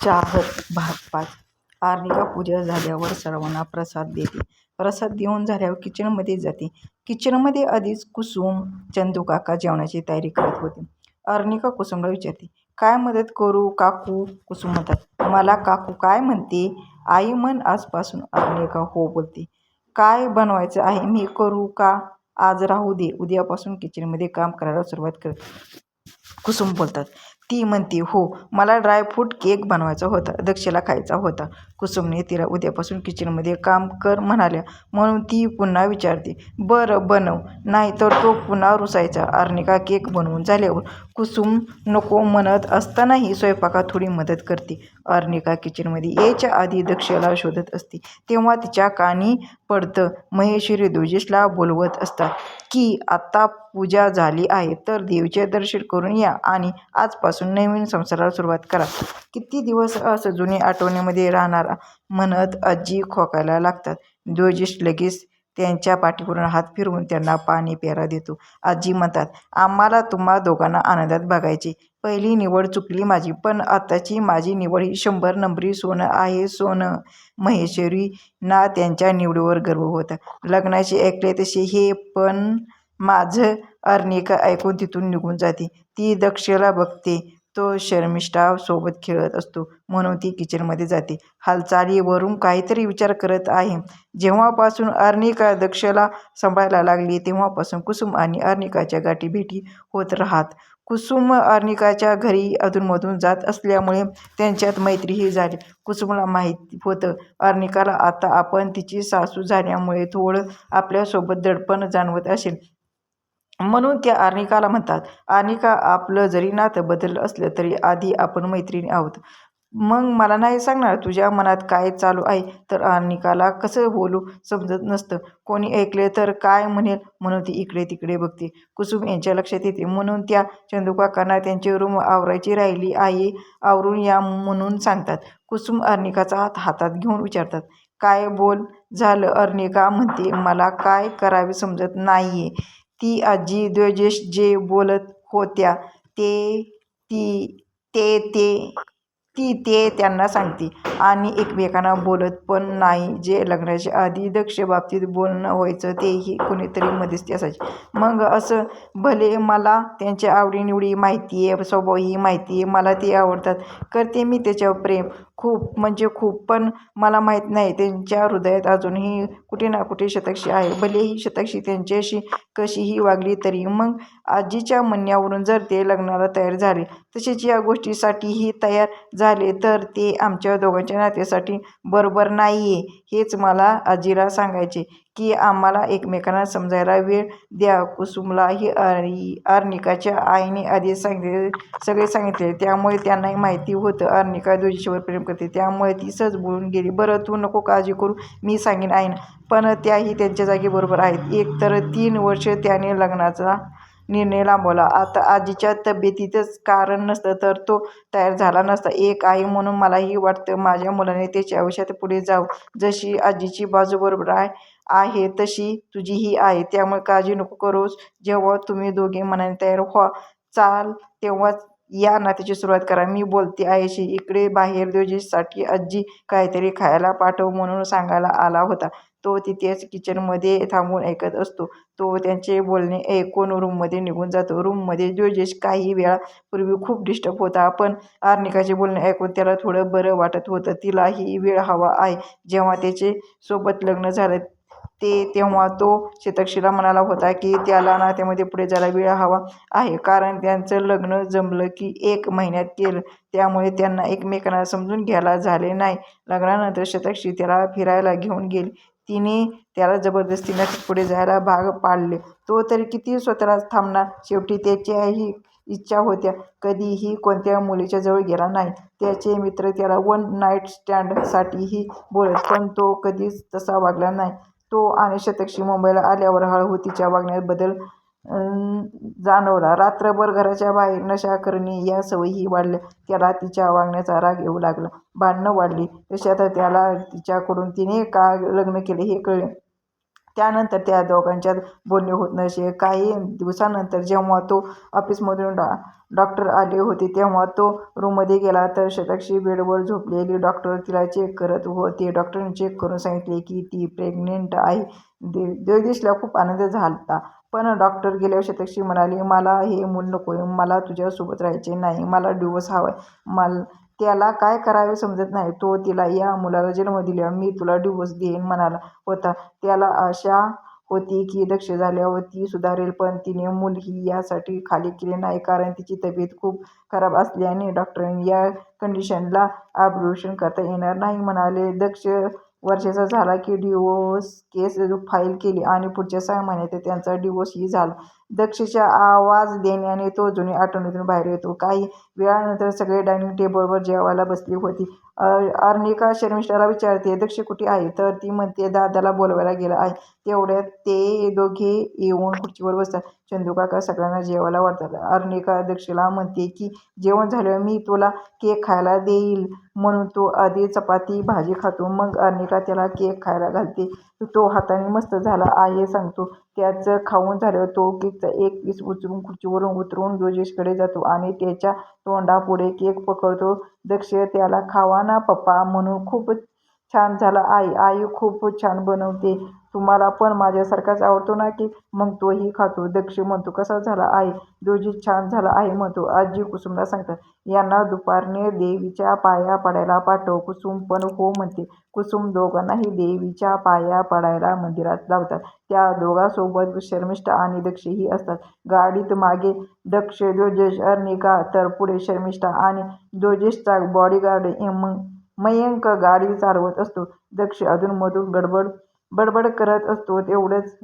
चाहत भाग 5. आर्निका पूजा झाल्यावर सर्वांना प्रसाद देते. प्रसाद देऊन झाल्यावर किचनमध्ये जाते. किचनमध्ये आधीच कुसुम, चंदूकाका जेवणाची तयारी करत होते. आर्निका कुसुमला विचारते, काय मदत करू काकू? कुसुम म्हणतात, मला काकू काय म्हणते? आई म्हण आजपासून. आर्निका हो बोलते. काय बनवायचं आहे मी करू का? आज राहू दे, उद्यापासून किचनमध्ये काम करायला सुरुवात कर. कुसुम बोलतात. ती म्हणते, हो, मला ड्रायफ्रूट केक बनवायचा होता, दक्षला खायचा होता. कुसुमने तिला उद्यापासून किचनमध्ये काम कर म्हणाल्या म्हणून ती पुन्हा विचारते, बरं बनव, नाही तर तो पुन्हा रुसायचा. आर्निका केक बनवून झाल्यावर कुसुम नको म्हणत असतानाही स्वयंपाकात थोडी मदत करते. आर्निका किचनमध्ये यायच्या आधी दक्षला शोधत असते. तेव्हा तिच्या कानी पडतं महेश्वरी दोजेशला बोलवत असतात की आता पूजा झाली आहे तर देवीचे दर्शन करून या आणि आजपासून नवीन संसाराला सुरुवात करा. किती दिवस असं जुन्या आठवणीमध्ये राहणार म्हणत आजी खोकायला लागतात. दोजेश लगेच त्यांच्या पाठीवरून हात फिरवून त्यांना पाणी प्यायला देतो. आजी म्हणतात, आम्हाला तुम्हा दोघांना आनंदात बघायचे. पहिली निवड चुकली माझी, पण आताची माझी निवड ही 100 नंबरी सोनं आहे, सोनं. महेश्वरींना त्यांच्या निवडीवर गर्व होता. लग्नाचे ऐकले तसे हे पण माझं. आर्निका ऐकून तिथून निघून जाते. ती दक्षला बघते, तो शर्मिष्ठा सोबत खेळत असतो म्हणून ती किचनमध्ये जाते. हालचालीवरून काहीतरी विचार करत आहे. जेव्हापासून आर्निका दक्षला सांभाळायला लागली तेव्हापासून कुसुम आणि आर्निकाच्या गाठीभेटी होत राहत. कुसुम आर्निकाच्या घरी अधूनमधून जात असल्यामुळे त्यांच्यात मैत्रीही झाली. कुसुमला माहीत होतं आर्निकाला आता आपण तिची सासू झाल्यामुळे थोडं आपल्यासोबत दडपण जाणवत असेल. म्हणून त्या आर्निकाला म्हणतात, आर्निका, आपलं जरी नातं बदललं असलं तरी आधी आपण मैत्रिणी आहोत. मग मला नाही सांगणार तुझ्या मनात काय चालू आहे? तर आर्निकाला कसं बोलू समजत नसतं. कोणी ऐकले तर काय म्हणेल म्हणून ती इकडे तिकडे बघते. कुसुम यांच्या लक्षात येते म्हणून त्या चंदूकाकांना त्यांची रूम आवरायची राहिली आहे, आवरून या म्हणून सांगतात. कुसुम आर्निकाचा हात हातात घेऊन विचारतात, काय बोल झालं? आर्निका म्हणते, मला काय करावे समजत नाहीये. ती आजी दोजेश जे बोलत होत्या ते ते त्यांना सांगते आणि एकमेकांना बोलत पण नाही. जे लग्नाच्या आधी दक्ष बाबतीत बोलणं व्हायचं तेही कुणीतरी मध्यस्थी असायचे. मग असं भले मला त्यांच्या आवडीनिवडी माहितीये, स्वभावही माहितीये, मला ते आवडतात, करते मी त्याच्यावर प्रेम खूप म्हणजे खूप, पण मला माहीत नाही त्यांच्या हृदयात अजूनही कुठे ना कुठे शतक्षी आहे. भलेही शतक्षी त्यांच्याशी कशीही वागली तरी. मग आजीच्या म्हणण्यावरून जर ते लग्नाला तयार झाले तसेच या गोष्टीसाठीही तयार झाले तर ते आमच्या दोघांच्या नात्यासाठी बरोबर नाहीये. हेच मला आजीला सांगायचे की आम्हाला एकमेकांना समजायला वेळ द्या. कुसुमलाही आर्निकाच्या आईने आधी सगळे सांगितले, त्यामुळे त्यांनाही माहिती होतं आर्निका दोजेशवर प्रेम करते, त्यामुळे ती सहज बोलून गेली. बरं, तू नको काळजी करू, मी सांगेन आईना. पण त्याही त्यांच्या जागी बरोबर आहेत. एक तर 3 वर्ष त्याने लग्नाचा निर्णय लांबवला. आता आजीच्या तब्येतीतच कारण नसतं तर तो तयार झाला नसता. एक आई म्हणून मलाही वाटतं माझ्या मुलाने त्याच्या आयुष्यात पुढे जावं. जशी आजीची बाजू बरोबर आहे तशी तुझीही आहे, त्यामुळे काळजी नको करूस. जेव्हा तुम्ही दोघे मनाने तयार चाल तेव्हाच या नात्याची सुरुवात करा. मी बोलते आईशी. इकडे बाहेर दोजेशसाठी आजी काहीतरी खायला पाठव म्हणून सांगायला आला होता. तो तिथेच किचनमध्ये थांबून ऐकत असतो. तो त्यांचे बोलणे ऐकून रूममध्ये निघून जातो. रूममध्ये दोजेश काही वेळापूर्वी खूप डिस्टर्ब होता, पण आर्निकाचे बोलणे ऐकून त्याला थोडं बरं वाटत होतं. तिलाही वेळ हवा आहे. जेव्हा त्याचे सोबत लग्न झालं तेव्हा तो शतक्षीला म्हणाला होता की त्याला नात्यामध्ये पुढे जायला वेळ हवा आहे, कारण त्यांचं लग्न जमलं की 1 महिन्यात केलं, त्यामुळे त्यांना एकमेकांना समजून घ्यायला झाले नाही. लग्नानंतर शतक्षी त्याला फिरायला घेऊन गेली. तिने त्याला जबरदस्तीने पुढे जायला भाग पाडले. तो तरी किती स्वतःलाच थांबणार? शेवटी त्याच्याही इच्छा होत्या. कधीही कोणत्या मुलीच्या जवळ गेला नाही. त्याचे मित्र त्याला 1 नाईट स्टँडसाठीही बोलत, पण तो कधीच तसा वागला नाही. तो आणि शतक्षी मुंबईला आल्यावर हळूहळू तिच्या वागण्यात बदल जाणवला. रात्रभर घराच्या बाहेर नशा करणे या सवयीही वाढल्या. त्याला तिच्या वागण्याचा राग येऊ लागला. भांडणं वाढली. तशात त्याला तिच्याकडून तिने का लग्न केले हे कळले. त्यानंतर त्या दोघांच्यात बोलणे होत नसे. काही दिवसानंतर जेव्हा तो ऑफिसमधून डॉक्टर आले होते तेव्हा तो रूममध्ये गेला तर शताक्षी बेडवर झोपलेली. डॉक्टर तिला चेक करत होते. डॉक्टरने चेक करून सांगितले की ती प्रेग्नेंट आहे. जगदीशला खूप आनंद झाला. पण डॉक्टर गेल्यावर शताक्षी म्हणाली, मला हे मूल नकोय, मला तुझ्यासोबत राहायचे नाही, मला डिवोर्स हवाय. त्याला काय करावे समजत नाही. तो तिला या मुलाला जन्म दिल्यावर मी तुला डिवोर्स देईन म्हणाला होता. त्याला आशा होती की दक्ष झाल्यावर ती सुधारेल, पण तिने मूलही यासाठी खाली केले नाही कारण तिची तब्येत खूप खराब असल्याने डॉक्टरांनी या कंडिशनला ऑपरेशन करता येणार नाही म्हणाले. दक्ष वर्षाचा झाला की डिवोर्स केस फाईल केली आणि पुढच्या 6 महिन्यात त्यांचा डिवोर्सही झाला. दक्षच्या आवाज देण्याने तो जुनी आठवणीतून बाहेर येतो. काही वेळानंतर सगळे डायनिंग टेबलवर जेवायला बसली होती. अर्निका शर्मिष्ठाला विचारते, दक्ष कुठे आहे? तर ती म्हणते, दादाला बोलवायला गेला आहे. तेवढ्यात ते दोघे येऊन खुर्चीवर बसतात. चंदूकाका सगळ्यांना जेवायला वाढतात. अर्निका दक्षला म्हणते की जेवण झाल्यावर मी तुला केक खायला देईल म्हणून तो आधी चपाती भाजी खातो. मग अर्निका त्याला केक खायला घालते. तो हाताने मस्त झाला आहे सांगतो. त्याचं खाऊन झाल्यावर तो केकचा एक पीस उचलून खुर्चीवरून उतरून जोजेशकडे जातो आणि त्याच्या तोंडापुढे केक पकडतो. दक्ष त्याला खावा ना पप्पा म्हणून खूप छान झाला आई, आई खूप छान बनवते, तुम्हाला पण माझ्यासारखाच आवडतो ना केक? मग तोही खातो. दक्ष म्हणतो, कसा झाला आई? जोजी छान झाला आहे म्हणतो. आजी कुसुमला सांगतात, यांना दुपारने देवीच्या पाया पडायला पाठव. कुसुम पण हो म्हणते. कुसुम दोघांनाही देवीच्या पाया पडायला मंदिरात लावतात. त्या दोघांसोबत शर्मिष्ठा आणि दक्षही असतात. गाडीत मागे दक्ष, जोजेश, अर्निका तर पुढे शर्मिष्ठा आणि जोजेशचा बॉडीगार्ड मयंक गाडी चालवत असतो. दक्ष अधूनमधून बडबड करत असतो तेवढंच,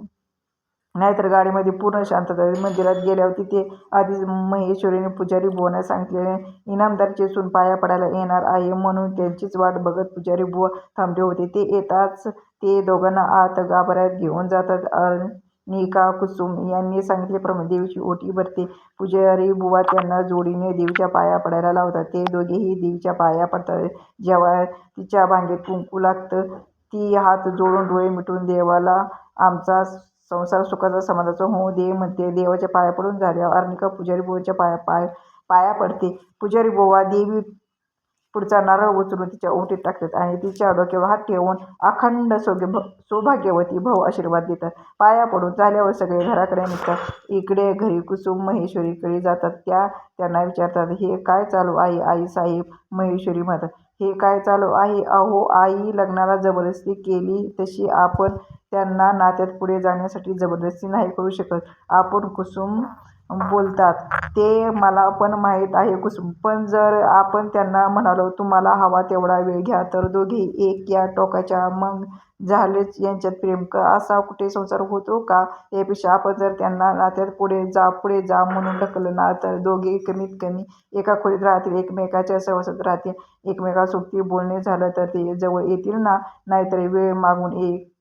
नाहीतर गाडीमध्ये पूर्ण शांतता. मंदिरात गेल्यावर तिथे आधीच महेश्वरीने पुजारी बुवांना सांगितलेले इनामदारची सून पाया पडायला येणार आहे म्हणून त्यांचीच वाट बघत पुजारी बुवा थांबले होते. ते येताच ते दोघांना आत गाभाऱ्यात घेऊन जातात. अर्निका, कुसुम यांनी सांगितल्याप्रमाणे देवीची ओटी भरते. पुजारी बुवा त्यांना जोडीने देवीच्या पाया पडायला लावतात. ते दोघेही देवीच्या पाया पडतात. जेव्हा तिच्या भांगेत कुंकू लागतं ती हात जोडून डोळे मिटून देवाला आमचा संसार सुखाचा समाधानाचा होऊ दे म्हणते. देवाच्या पाया पडून झाल्यावर अर्निका पुजारी बुवाच्या पाया पडते. पुजारी बुवा देवी पुढचा नारळ उचलून तिच्या ओटीत टाकतात आणि तिच्या डोक्यावर हात ठेवून अखंड सौभाग्यवती भव आशीर्वाद देतात. पाया पडून झाल्यावर सगळे घराकडे निघतात. इकडे घरी कुसुम महेश्वरीकडे जातात. त्या त्यांना विचारतात, हे काय चालू आहे आई साहेब? महेश्वरी म्हणतात, हे काय चालू आहे? अहो आई, लग्नाला जबरदस्ती केली तशी आपण त्यांना नात्यात पुढे जाण्यासाठी जबरदस्ती नाही करू शकत आपण. कुसुम बोलतात, ते मला पण माहीत आहे कुसुम, पण जर आपण त्यांना म्हणालो तुम्हाला हवा तेवढा वेळ घ्या तर दोघेही एक या टोकाच्या, मग झालेच यांच्यात प्रेम, असा कुठे संसार होतो का? यापेक्षा आपण जर त्यांना नात्यात पुढे जा म्हणून ढकललं ना तर दोघे कमीत कमी एका खोलीत राहतील, एकमेकाच्या सहवासात राहतील, एकमेकांसोबती बोलणे झालं तर ते जवळ येतील ना. नाहीतर वेळ मागून एक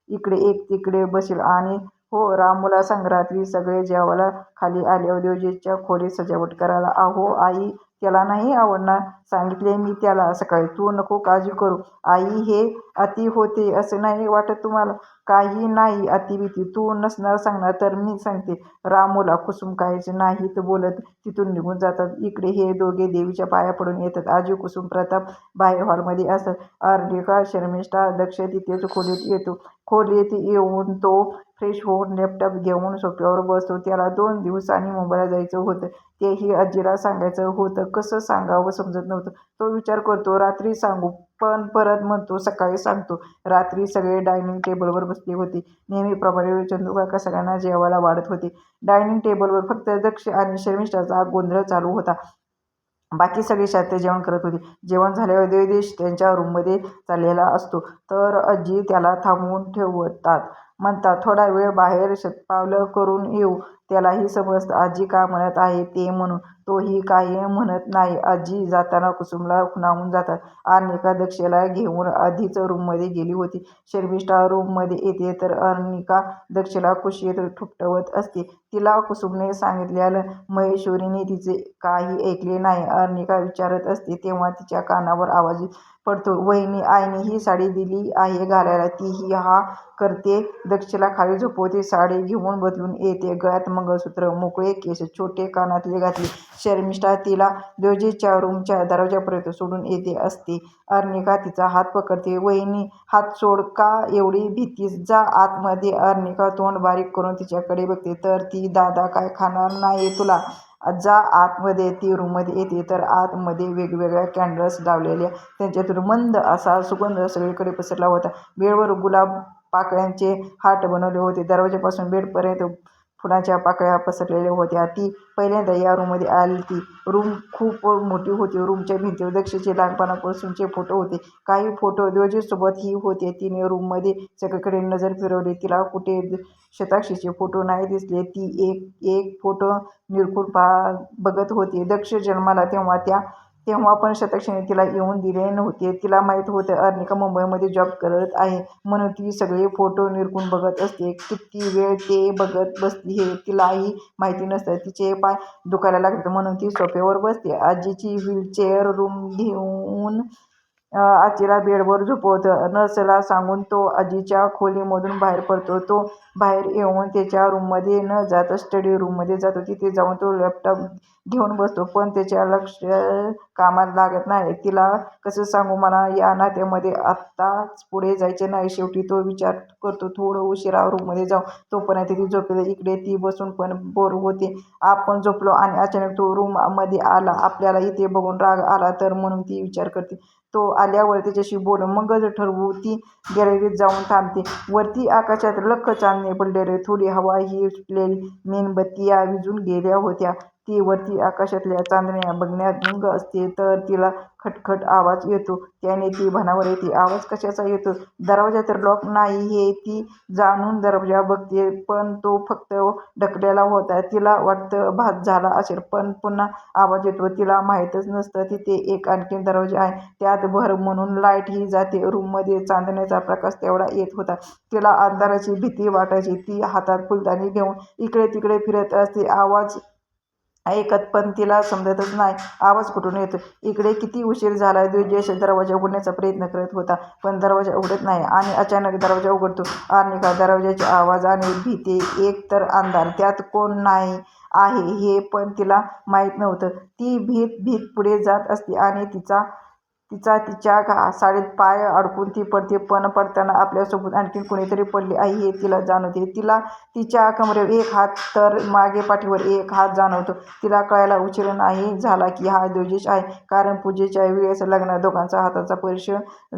इकडे एक तिकडे बसेल. आणि हो, रामूला सांग रात्री सगळे जेवायला खाली आल्यावर जोजेशच्या खोलीत सजावट करायला. अहो आई, त्याला नाही आवडणार, सांगितले मी त्याला सकाळी, तू नको काळजी करू. आई, हे अति होते असं नाही वाटत तुम्हाला? काही नाही अतिभीती, तू नसणार सांगणार तर मी सांगते रामूला. कुसुम काहीच नाहीत बोलत तिथून निघून जातात. इकडे हे दोघे देवीच्या पाया पडून येतात. आजी कुसुम प्रताप बाहेर हॉलमध्ये असतात. अर्निका, शर्मिष्ठा, दक्ष तिथेच खोलीत येतो. खोलीत येऊन तो फ्रेश होऊन लॅपटॉप घेऊन सोफ्यावर बसतो. त्याला 2 दिवसांनी मुंबईला जायचं होतं. तेही आजीला सांगायचं होतं. कसं सांगावं समजत नव्हतं. तो विचार करतो, रात्री सांगू, पण परत म्हणतो सकाळी सांगतो. रात्री सगळे डायनिंग टेबलवर बसले होते. नेहमीप्रमाणे चंदूकाका सगळ्यांना जेवायला वाढत होते. डायनिंग टेबलवर फक्त दक्ष आणि शर्मिष्ठाचा गोंधळ चालू होता. बाकी सगळे शांत जेवण करत होते. जेवण झाल्यावर जगदीश त्यांच्या रूममध्ये चाललेला असतो तर आजी त्याला थांबवून ठेवतात. म्हणतात, थोडा वेळ बाहेर शतपावलं करून येऊ. त्यालाही समजतं आजी काय म्हणत आहे ते म्हणून तोही काही म्हणत नाही. आजी जाताना कुसुमला खुणावून जातात. अर्निका दक्षला घेऊन आधीच रूममध्ये गेली होती. शर्मिष्ठा रूममध्ये येते तर अर्निका दक्षला कुशीत ठुपटवत असते. तिला कुसुमने सांगितलेलं महेश्वरीने तिचे काही ऐकले नाही. अर्निका विचारत असते तेव्हा तिच्या कानावर आवाज पडतो, वहिनी, आईने ही साडी दिली आहे घालायला, तीही हा करते दक्षला खाली झोपवते. साडी घेऊन बदलून येते. गळ्यात मंगळसूत्र, मोकळे केस, छोटे कानातले घातले. शर्मिष्ठा तिला देवजीच्या रूमच्या दरवाजापर्यंत सोडून येते असते. अर्निका तिचा हात पकडते. वहिनी हात सोड. का एवढी भीतीस? जा आतमध्ये. अर्निका तोंड बारीक करून तिच्याकडे बघते. तर ती दादा काय खाणार नाही तुला? जा आतमध्ये. ती रूममध्ये येते तर आतमध्ये वेगवेगळ्या कॅन्डल्स लावलेल्या. त्यांच्यातून मंद असा सुगंध सगळीकडे पसरला होता. बेडवर गुलाब पाकळ्यांचे हाट बनवले होते. दरवाजापासून बेडपर्यंत फुलांच्या पाकळ्या पसरलेल्या होत्या. ती पहिल्यांदा या रूममध्ये आली. रूम खूप मोठी होती. रूमच्या भिंतीवर दक्षचे लहानपणापासूनचे फोटो होते. काही फोटो देवजीसोबतही होते. तिने रूममध्ये सगळीकडे नजर फिरवली. तिला कुठे शताक्षीचे फोटो नाही दिसले. ती एक एक फोटो निरखून बघत होती. दक्ष जन्माला तेव्हा पण शताक्षीने तिला येऊन दिले नव्हते. तिला माहीत होतं अर्निका मुंबईमध्ये जॉब करत आहे म्हणून ती सगळे फोटो निरखून बघत असते. किती वेळ ते बघत बसली हे तिलाही माहिती नसतं. तिचे पाय दुखायला लागतात म्हणून ती सोफ्यावर बसते. आजीची व्हीलचेअर रूम घेऊन आजीला बेडवर झोपवतं. नर्सला सांगून तो आजीच्या खोलीमधून बाहेर पडतो. तो बाहेर येऊन त्याच्या रूममध्ये न जाता स्टडी रूममध्ये जातो. तिथे जाऊन तो लॅपटॉप घेऊन बसतो. पण त्याच्या लक्ष कामाला लागत नाही. तिला कसं सांगू, मला या नात्यामध्ये आत्ताच पुढे जायचे नाही. शेवटी तो विचार करतो थोडं उशिरा रूममध्ये जाऊ. तोपर्यंत ती झोपेल. इकडे ती बसून पण बोर होते. आपण झोपलो आणि अचानक तो रूममध्ये आला. आपल्याला इथे बघून राग आला तर म्हणून ती विचार करते. तो आल्यावर त्याच्याशी बोलू मगच ठरवू. ती गॅलरीत जाऊन थांबते. वरती आकाशात लख्ख चांदणे पडलेले. थोडी हवाही सुटलेली. मेणबत्त्या विझून गेल्या होत्या. ती वरती आकाशातल्या चांदण्या बघण्यात गुंग असते तर तिला खटखट आवाज येतो. त्याने ती भानावर येते. आवाज कशाचा येतो? दरवाजा तर लॉक नाही हे ती जाणून दरवाजा बघते पण तो फक्त ढकललेला होता. तिला वाटतं भात झाला असेल पण पुन्हा आवाज येतो. तिला माहीतच नसतं तिथे एक आणखीन दरवाजा आहे. त्यात भर म्हणून लाईटही जाते. रूममध्ये चांदण्याचा प्रकाश तेवढा येत होता. तिला अंधाराची भीती वाटायची. ती हातात फुलदाणी घेऊन इकडे तिकडे फिरत असते. आवाज ऐकत पण तिला समजतच नाही आवाज कुठून येतो. इकडे किती उशीर झाला. देवजी दरवाजा उघडण्याचा प्रयत्न करत होता पण दरवाजा उघडत नाही आणि अचानक दरवाजा उघडतो. अर्निका दरवाजाचे आवाजाने भीते. एक तर अंधार, त्यात कोण नाही आहे हे पण तिला माहीत नव्हतं. ती भीत भीत पुढे जात असते आणि तिच्या साडीत पाय अडकून ती पडते. पण पडताना आपल्यासोबत आणखी कुणीतरी पडले आहे हे तिला जाणवते. तिला तिच्या कमरेवर एक हात तर मागे पाठीवर एक हात जाणवतो. तिला कळायला उशीर नाही झाला की हा देवजीश आहे. कारण पूजेच्या वेळेस लग्नात दोघांचा हाताचा स्पर्श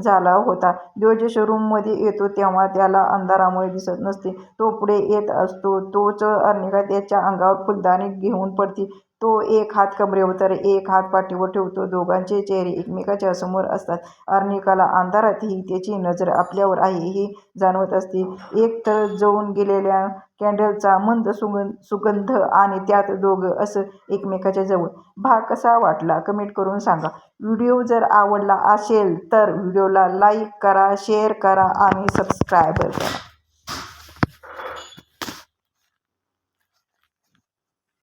झाला होता. देवजीश रूममध्ये येतो तेव्हा त्याला अंधारामुळे दिसत नसते. तो पुढे येत असतो तोच अर्निका त्याच्या अंगावर फुलदाणी घेऊन पडते. तो एक हात कमरेवर तर एक हात पाठीवर ठेवतो. दोघांचे चेहरे एकमेकाच्या समोर असतात. अर्निकाला अंधारातही त्याची नजर आपल्यावर आहे हे जाणवत असते. एक तर जळून गेलेल्या कॅन्डलचा मंद सुगंध आणि त्यात दोघं असं एकमेकाच्या जवळ. भाग कसा वाटला कमेंट करून सांगा. व्हिडिओ जर आवडला असेल तर व्हिडिओला लाईक करा, शेअर करा आणि सबस्क्राईब करा.